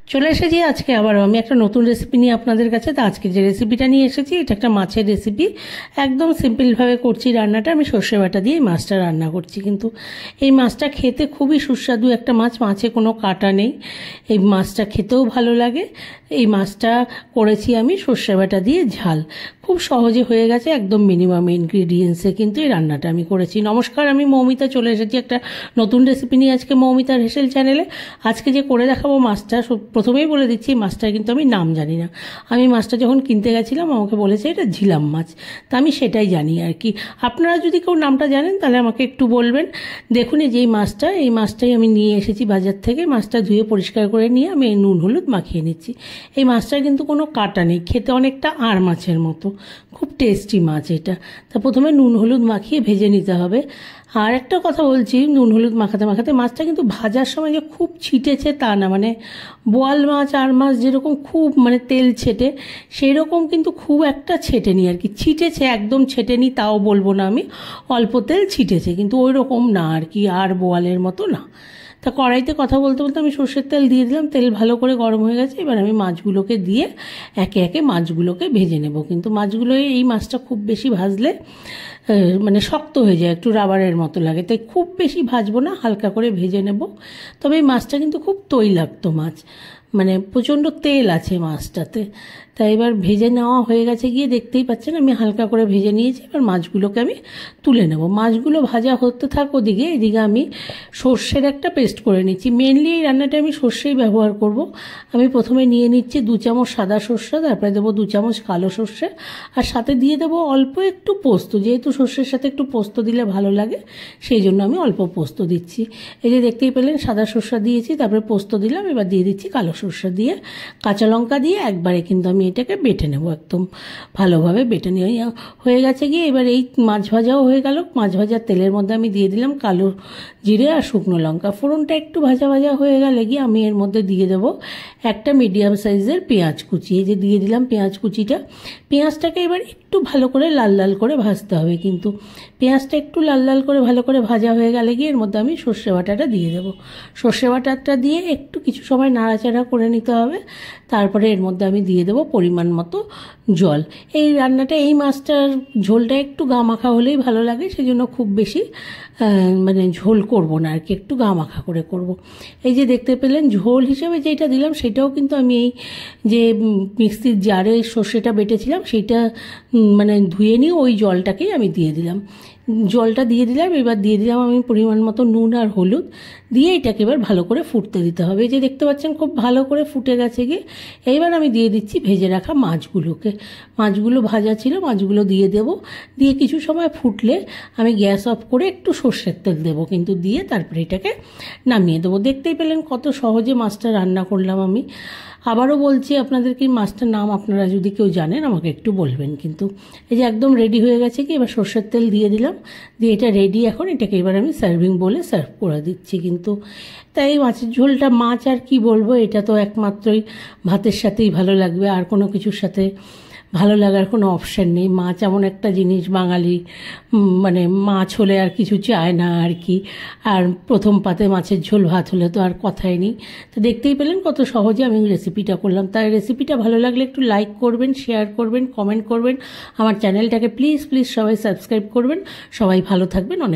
চলে এসেছি আজকে আবারও আমি একটা নতুন রেসিপি নিয়ে আপনাদের কাছে। তো আজকে যে রেসিপিটা নিয়ে এসেছি এটা একটা মাছের রেসিপি। একদম সিম্পলভাবে করছি রান্নাটা। আমি সর্ষে বাটা দিয়ে এই মাছটা রান্না করছি, কিন্তু এই মাছটা খেতে খুবই সুস্বাদু একটা মাছ। মাছে কোনো কাঁটা নেই, এই মাছটা খেতেও ভালো লাগে। এই মাছটা করেছি আমি সর্ষে বাটা দিয়ে ঝাল, খুব সহজে হয়ে গেছে, একদম মিনিমাম ইনগ্রিডিয়েন্টসে কিন্তু এই রান্নাটা আমি করেছি। নমস্কার, আমি মৌমিতা চলে এসেছি একটা নতুন রেসিপি নিয়ে আজকে মৌমিতার হেসেল চ্যানেলে। আজকে যে করে দেখাবো মাছটা, প্রথমেই বলে দিচ্ছি মাছটার কিন্তু আমি নাম জানি না। আমি মাছটা যখন কিনতে গেছিলাম আমাকে বলেছে এটা ঝিলাম মাছ, তা আমি সেটাই জানি আর কি। আপনারা যদি কেউ নামটা জানেন তাহলে আমাকে একটু বলবেন। দেখুন এই যে এই মাছটাই আমি নিয়ে এসেছি বাজার থেকে। মাছটা ধুয়ে পরিষ্কার করে নিয়ে আমি নুন হলুদ মাখিয়ে নিচ্ছি। এই মাছটার কিন্তু কোনো কাঁটা নেই, খেতে অনেকটা আর মাছের মতো, খুব টেস্টি মাছ এটা। তা প্রথমে নুন হলুদ মাখিয়ে ভেজে নিতে হবে। আর একটা কথা বলছি, নুন হলুদ মাখাতে মাখাতে মাছটা কিন্তু ভাজার সময় যে খুব ছিটেছে তা না, মানে বোয়াল মাছ আর মাছ যেরকম খুব মানে তেল ছেটে, সেই রকম কিন্তু খুব একটা ছেটেনি আর কি। ছিটেছে, একদম ছেটেনি তাও বলবো না আমি, অল্প তেল ছিটেছে, কিন্তু ওই রকম না আর কি, আর বোয়ালের মতো না। তা কড়াইতে কথা বলতে বলতে আমি সর্ষের তেল দিয়ে দিলাম। তেল ভালো করে গরম হয়ে গেছে, এবার আমি মাছগুলোকে দিয়ে একে একে মাছগুলোকে ভেজে নেব। কিন্তু মাছগুলো, এই মাছটা খুব বেশি ভাজলে মানে শক্ত হয়ে যায়, একটু রাবারের মতো লাগে, তাই খুব বেশি ভাজবো না, হালকা করে ভেজে নেব। তবে এই মাছটা কিন্তু খুব তৈলাক্ত মাছ, মানে প্রচণ্ড তেল আছে মাছটাতে। তাই এবার ভেজে নেওয়া হয়ে গেছে, গিয়ে দেখতেই পাচ্ছেন আমি হালকা করে ভেজে নিয়েছি। এবার মাছগুলোকে আমি তুলে নেব। মাছগুলো ভাজা হতে থাক ওদিকে, এদিকে আমি সর্ষের একটা পেস্ট করে নিচ্ছি। মেনলি এই রান্নাটা আমি সর্ষেই ব্যবহার করব। আমি প্রথমে নিয়ে নিচ্ছি 2 চামচ সাদা সর্ষে, তারপরে দেবো 2 চামচ কালো সর্ষে, আর সাথে দিয়ে দেবো অল্প একটু পোস্ত। যেহেতু সর্ষের সাথে একটু পোস্ত দিলে ভালো লাগে, সেই জন্য আমি অল্প পোস্ত দিচ্ছি। এই যে দেখতেই পেলেন সাদা সর্ষে দিয়েছি, তারপরে পোস্ত দিলাম। এবার দিয়ে দিচ্ছি কালো সর্ষে দিয়ে, কাঁচা লঙ্কা দিয়ে একবারে কিন্তু আমি এটাকে বেটে নেব, একদম ভালোভাবে বেটে নিয়ে হয়ে গেছে। গিয়ে এবার এই মাছ ভাজাও হয়ে গেল। মাছ ভাজার তেলের মধ্যে আমি দিয়ে দিলাম কালো জিরে আর শুকনো লঙ্কা। ফোড়নটা একটু ভাজা ভাজা হয়ে গেলে গিয়ে আমি এর মধ্যে দিয়ে দেবো একটা মিডিয়াম সাইজের পেঁয়াজ কুচি। এই যে দিয়ে দিলাম পেঁয়াজ কুচিটা। পেঁয়াজটাকে এবার একটু ভালো করে লাল লাল করে ভাজতে হবে, কিন্তু পেঁয়াজটা একটু লাল লাল করে ভালো করে ভাজা হয়ে গেলে গিয়ে এর মধ্যে আমি সর্ষে বাটাটা দিয়ে দেবো। সর্ষে বাটাটা দিয়ে একটু কিছু সময় নাড়াচাড়া করে নিতে হবে। তারপরে এর মধ্যে আমি দিয়ে দেবো পরিমাণ মতো জল। এই রান্নাটা, এই মাছটার ঝোলটা একটু গা মাখা হলেই ভালো লাগে, সেজন্য খুব বেশি মানে ঝোল করব না আর কি, একটু গা মাখা করে করব। এই যে দেখতে পেলেন ঝোল হিসেবে যেটা দিলাম সেটাও কিন্তু আমি এই যে মিক্সির জারে সর্ষেটা বেটেছিলাম সেইটা মানে ধুয়ে নিয়ে ওই জলটাকেই আমি দিয়ে দিলাম। জলটা দিয়ে দিলাম। এবার দিয়ে দিলাম আমি পরিমাণ মতো নুন আর হলুদ দিয়ে এটাকে এবার ভালো করে ফুটতে দিতে হবে। এই যে দেখতে পাচ্ছেন খুব ভালো করে ফুটে গেছে গিয়ে এইবার আমি দিয়ে দিচ্ছি ভেজে রাখা মাছগুলোকে। মাছগুলো ভাজা ছিল, মাছগুলো দিয়ে দেব। দিয়ে কিছু সময় ফুটলে আমি গ্যাস অফ করে একটু সর্ষের তেল দেবো, কিন্তু দিয়ে তারপরে এটাকে নামিয়ে দেবো। দেখতেই পেলেন কত সহজে মাছটা রান্না করলাম আমি। আবারও বলছি আপনাদেরকে, মাছটার নাম আপনারা যদি কেউ জানেন আমাকে একটু বলবেন। কিন্তু এই যে একদম রেডি হয়ে গেছে কি, এবার সর্ষের তেল দিয়ে দিলাম, দিয়ে এটা রেডি। এখন এটাকে এবার আমি সার্ভিং বলে সার্ভ করে দিচ্ছি। কিন্তু তাই মাছের ঝোলটা, মাছ আর কি বলবো, এটা তো একমাত্রই ভাতের সাথেই ভালো লাগবে, আর কোনো কিছুর সাথে ভালো লাগার কোনো অপশান নেই। মাছ এমন একটা জিনিস, বাঙালি মানে মাছ হলে আর কিছু চায় না আর কি। আর প্রথম পাতে মাছের ঝোল ভাত হলে তো আর কথাই নেই। তো দেখতেই পেলেন কত সহজে আমি রেসিপিটা করলাম। তাই রেসিপিটা ভালো লাগলে একটু লাইক করবেন, শেয়ার করবেন, কমেন্ট করবেন। আমার চ্যানেলটাকে প্লিজ প্লিজ সবাই সাবস্ক্রাইব করবেন। সবাই ভালো থাকবেন। অনেক